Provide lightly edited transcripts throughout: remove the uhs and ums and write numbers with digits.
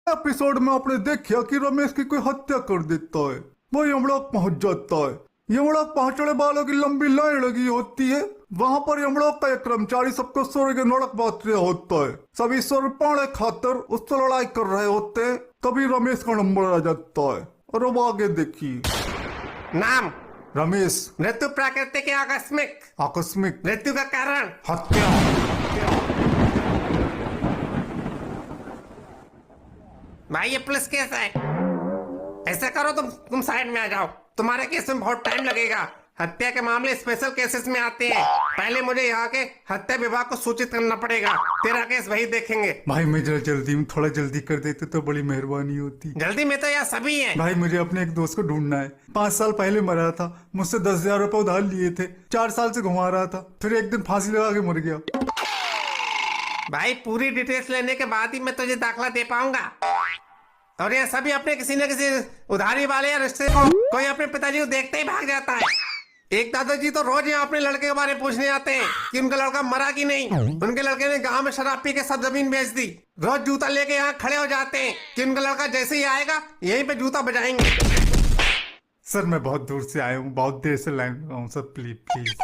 Episode में आपने देखा कि रमेश की कोई हत्या कर देता है, वो यमलोक पहुंच जाता है। यमलोक पहुंचने वालों की लंबी लाइन लगी होती है। वहां पर यमलोक का एक कर्मचारी सबको स्वर्ग के नरक बांट रहा होता है। सभी स्वर्ग पाने खातर उससे लड़ाई कर रहे होते हैं। तभी रमेश का नंबर आ जाता है और अब आगे देखिए। नाम रमेश। मृत्यु प्राकृतिक या आकस्मिक? आकस्मिक। मृत्यु का कारण? हत्या। भाई ये पुलिस केस है। ऐसा करो तुम साइड में आ जाओ, तुम्हारे केस में बहुत टाइम लगेगा। हत्या के मामले स्पेशल केसेस में आते हैं। पहले मुझे यहाँ के हत्या विभाग को सूचित करना पड़ेगा। तेरा केस वही देखेंगे। भाई मैं जरा जल्दी में थोड़ा जल्दी कर देते तो बड़ी मेहरबानी होती। जल्दी में तो यार सभी है। भाई मुझे अपने एक दोस्त को ढूंढना है। 5 साल पहले मरा था, मुझसे 10,000 रुपए उधार लिए थे। 4 साल से घुमा रहा था, फिर एक दिन फांसी लगा के मर गया। भाई पूरी डिटेल्स लेने के बाद ही मैं तुझे दाखला दे पाऊंगा। और ये सभी अपने किसी न किसी उधारी वाले या रिश्ते को कोई अपने पिताजी को देखते ही भाग जाता है। एक दादाजी तो रोज यहाँ अपने लड़के के बारे में पूछने आते हैं कि उनका लड़का मरा कि नहीं। उनके लड़के ने गांव में शराब पी के सब जमीन बेच दी। रोज जूता लेके यहाँ खड़े हो जाते हैं कि उनका लड़का जैसे ही आएगा यहीं पे जूता बजाएंगे। सर मैं बहुत दूर से आया हूँ, बहुत देर से लाइन में हूँ सर, प्लीज प्लीज।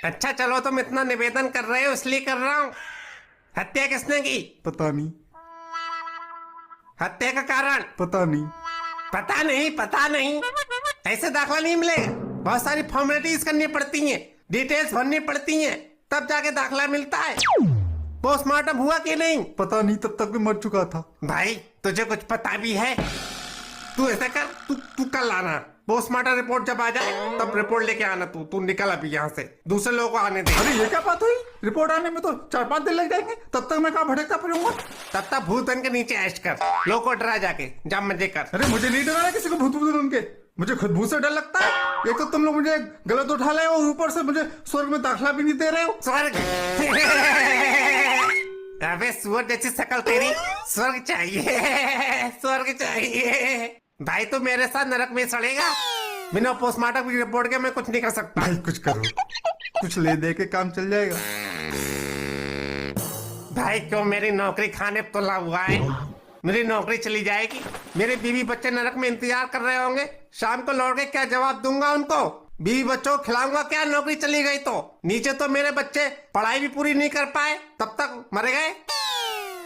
अच्छा चलो, तुम इतना निवेदन कर रहे हो इसलिए कर रहा हूँ। हत्या किसने की? पता नहीं। हत्या का कारण? पता नहीं। पता नहीं? पता नहीं ऐसे दाखला नहीं मिलेगा। बहुत सारी फॉर्मेलिटीज करनी पड़ती हैं, डिटेल्स भरनी पड़ती हैं, तब जाके दाखला मिलता है। पोस्टमार्टम हुआ कि नहीं? पता नहीं, तब तक मैं मर चुका था। भाई तुझे कुछ पता भी है? तू ऐसा कर, तू कल आना। पोस्टमार्टम रिपोर्ट जब आ जाए तब रिपोर्ट लेके आना। तू निकल अभी यहाँ से, दूसरे लोगों को आने दे। अरे ये क्या बात हुई? रिपोर्ट आने में तो 4-5 दिन लग जाएंगे, तब तक मैं कहाँ भटकता फिरूंगा। तब तक भूत बन के नीचे ऐश कर, लोगों को डरा जाके, जा मजे कर। अरे मुझे नहीं डराना किसी को भूत भूत उनके, मुझे खुद भूत से डर लगता है। एक तो तुम लोग मुझे गलत उठा रहे हो और ऊपर से मुझे स्वर्ग में दाखला भी नहीं दे रहे हो। स्वर्ग? अबे सुअर जैसी शक्ल तेरी, स्वर्ग चाहिए? स्वर्ग चाहिए? भाई तू मेरे साथ नरक में सड़ेगा। बिना पोस्टमार्टम की रिपोर्ट के मैं कुछ नहीं कर सकता। भाई कुछ करो, कुछ ले दे के काम चल जाएगा। भाई क्यों मेरी नौकरी खाने पे तुला हुआ है? मेरी नौकरी चली जाएगी, मेरे बीवी बच्चे नरक में इंतजार कर रहे होंगे। शाम को लौट के क्या जवाब दूंगा उनको? बीवी बच्चों को खिलाऊंगा क्या नौकरी चली गई तो? नीचे तो मेरे बच्चे पढ़ाई भी पूरी नहीं कर पाए, तब तक मर गए।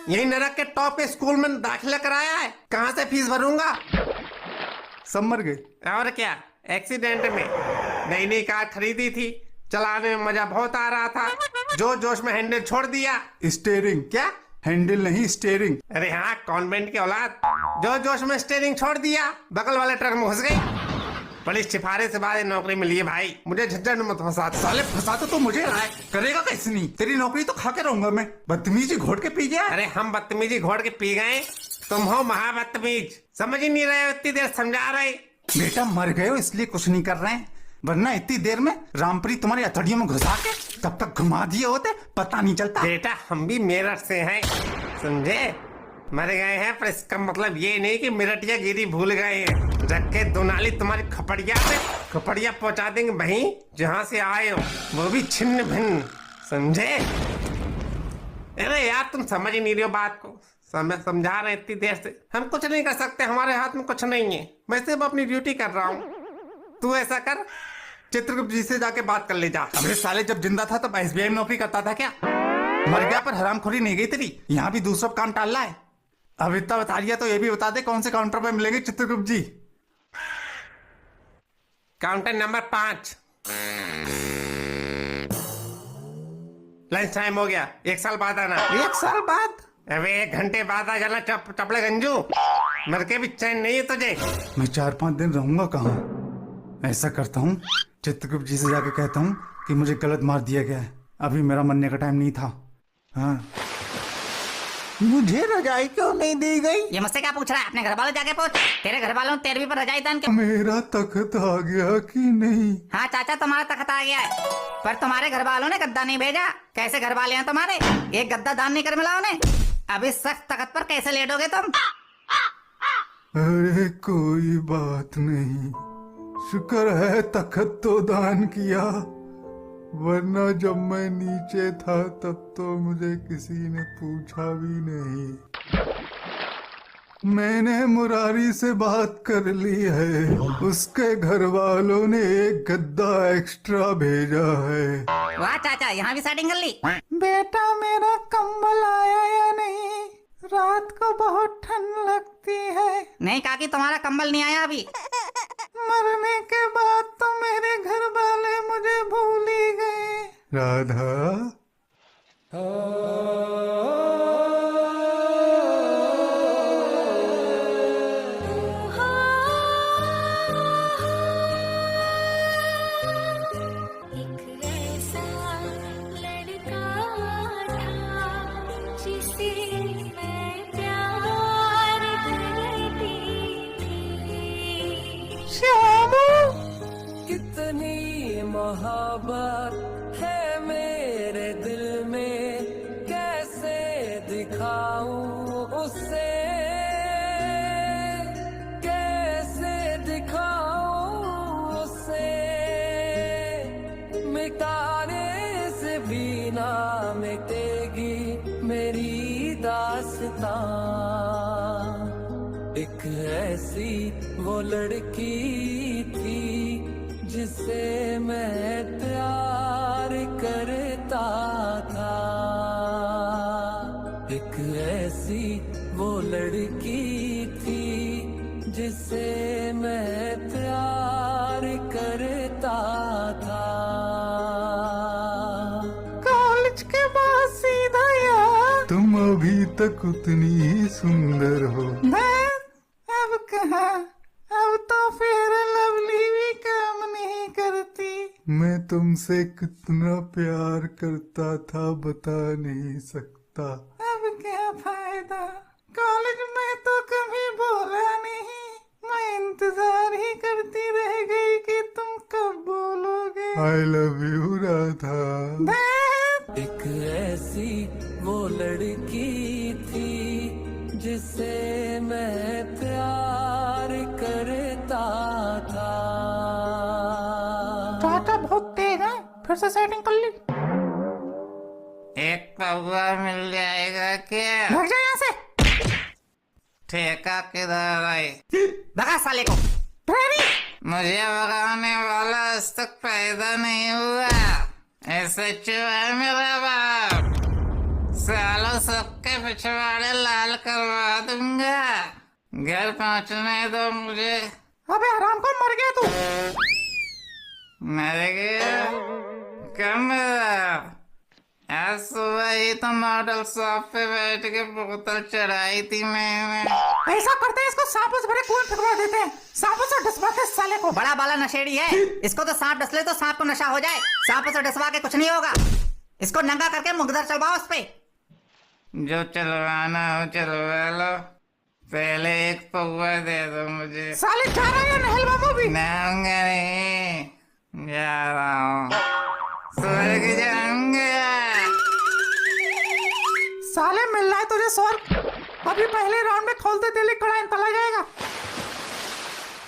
यही नरक के टॉप के स्कूल में दाखिला कराया है, कहाँ से फीस भरूंगा? सब मर गए। और क्या, एक्सीडेंट में। नई नई कार खरीदी थी, चलाने में मजा बहुत आ रहा था, जोश जोश में हैंडल छोड़ दिया। स्टीयरिंग? क्या? हैंडल नहीं, स्टीयरिंग। अरे हाँ, कॉन्वेंट की औलाद। जोश जोश में स्टीयरिंग छोड़ दिया, बगल वाले ट्रक में घुस गई। बड़ी सिफारिश से बाद नौकरी मिली है भाई, मुझे झंझट में मत फंसा। साले फंसाते तो मुझे रहा है, करेगा कैसे नहीं? तेरी नौकरी तो खा के रहूंगा मैं। बदतमीजी घोट के पी गया। अरे हम बदतमीजी घोट के पी गए, तुम हो महाबदतमीज। समझ ही नहीं रहे हो, इतनी देर समझा रहे। बेटा मर गए हो इसलिए कुछ नहीं कर रहे हैं, वरना इतनी देर में रामप्रीत तुम्हारी अतड़ियों में घुसा के कब तक घुमा दिए होते पता नहीं चलता। बेटा हम भी मेरठ से हैं, समझे? मर गए हैं पर इसका मतलब ये नहीं कि मेरठिया गिरी भूल गए हैं। रख के दोनाली तुम्हारी खपड़िया पे खपड़िया पहुंचा देंगे वहीं जहां से आए हो, वो भी छिन्न भिन्न, समझे? अरे यार तुम समझ ही नहीं रहे हो बात को, समझा रहे इतनी देर से। हम कुछ नहीं कर सकते, हमारे हाथ में कुछ नहीं है। मैं सिर्फ अपनी ड्यूटी कर रहा हूँ। तू ऐसा कर, चित्रगुप्त जी से जाके बात कर ले जा। अबे साले जब जिंदा था तब SBI में नौकरी करता था क्या? मर गया पर हरामखोरी नहीं गई तेरी। यहाँ भी दूसरा काम टाल रहा है। अब इतना बता दिया तो ये भी बता दे कौन से काउंटर पे मिलेंगे Chitragupta ji? Counter number 5। Lunch time हो गया, 1 साल बाद आना। 1 साल बाद? अबे 1 घंटे बाद आ जाना, चपड़े गंजू। मर के भी चैन नहीं है तुझे। मैं 4-5 दिन रहूंगा कहाँ? ऐसा करता हूँ, चित्रगुप्त जी से जाके कहता हूँ कि मुझे गलत मार दिया गया है, अभी मेरा मरने का टाइम नहीं था। हाँ। मुझे रजाई क्यों नहीं दी गई? ये मुझसे क्या पूछ रहा है? अपने घर वालों जाके पूछ। तेरे घर वालों ने तेरे भी पर रजाई दान क्यों? मेरा तख्त आ गया कि नहीं? हाँ चाचा, तुम्हारा तख्त आ गया है, पर तुम्हारे घर वालों ने गद्दा नहीं भेजा। कैसे घर वाले हैं तुम्हारे? एक गद्दा दान नहीं कर मिला उन्हें। अब इस सख्त तख्त पर कैसे लेटोगे तुम? अरे कोई बात नहीं, शुक्र है तख्त तो दान किया, वरना जब मैं नीचे था तब तो मुझे किसी ने पूछा भी नहीं। मैंने मुरारी से बात कर ली है, उसके घर वालों ने एक गद्दा एक्स्ट्रा भेजा है। वाह चाचा, यहाँ भी सेटिंग कर ली। बेटा मेरा कंबल आया या नहीं? रात को बहुत ठंड लगती है। नहीं काकी, तुम्हारा कंबल नहीं आया अभी। मरने के बाद तो मेरे घर वाले मुझे भूल ही गए। राधा, एक ऐसा लड़का था जिसे मैं प्यार करती थी। श्यामू, कितनी मोहब्बत है मेरे दिल में, कैसे दिखाऊं उसे, कैसे दिखाऊं उसे, मिटाने से भी ना मिटेगी मेरी दास्तां। एक ऐसी वो लड़की थी जिसे मैं प्यार करता था। एक ऐसी वो लड़की थी जिसे मैं प्यार करता था। कॉलेज के बाद सीधा यहाँ। तुम अभी तक उतनी ही सुंदर हो। मैं अब कहाँ, अब तो फिर लवली भी काम नहीं करती। मैं तुमसे कितना प्यार करता था बता नहीं सकता। अब क्या फायदा, कॉलेज में तो कभी बोला नहीं। मैं इंतजार ही करती रह गई कि तुम कब बोलोगे। I love you Radha. एक ऐसी वो लड़की थी जिसे मैं प्यार करता था। चाचा बहुत तेज है, फिर से सेटिंग कर ली। एक पौवा मिल जाएगा क्या? भाग जा यहाँ से। ठेका किधर है? भगा साले को। मुझे भगाने वाला आज तक पैदा नहीं हुआ। ऐसे है मेरा बाप। सालों सबके पिछवाड़े लाल करवा दूंगा। घर पहुंचने दो मुझे। अबे हराम को, मर गया तू। मर गया? कब मरा? आज सुबह ही तो मॉडल शॉप पे बैठ के बोतल चढ़ाई थी मैंने। ऐसा करते हैं, इसको सांपों से भरे कुएं फेंकवा देते हैं। सांपों से डसवाते हैं साले को। बड़ा बाला नशेड़ी है, इसको तो सांप डस ले तो सांप को नशा हो जाए। सांपों से डसवा के कुछ नहीं होगा। इसको नंगा करके मुकदर चलवाओ उस पे। जो चलवाना हो चलवा लो, पहले एक पौवा दे दो मुझे। साले जा रहा है नहलवा में भी। नाऊंगा नहीं, जा रहा हूँ, स्वर्ग जाऊंगा। साले मिल रहा है तुझे स्वर्ग। अभी पहले राउंड में खोलते दिल्ली कड़ाई तला जाएगा।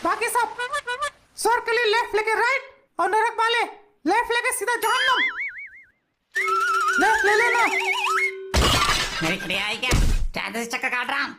बाकी सब स्वर्ग के लिए लेफ्ट लेके राइट, और नरक वाले लेफ्ट लेके सीधा जहन्नम। लेफ्ट ले लेना। मेरी खड़ी आई क्या? चाहते से चक्कर काट रहा हूँ।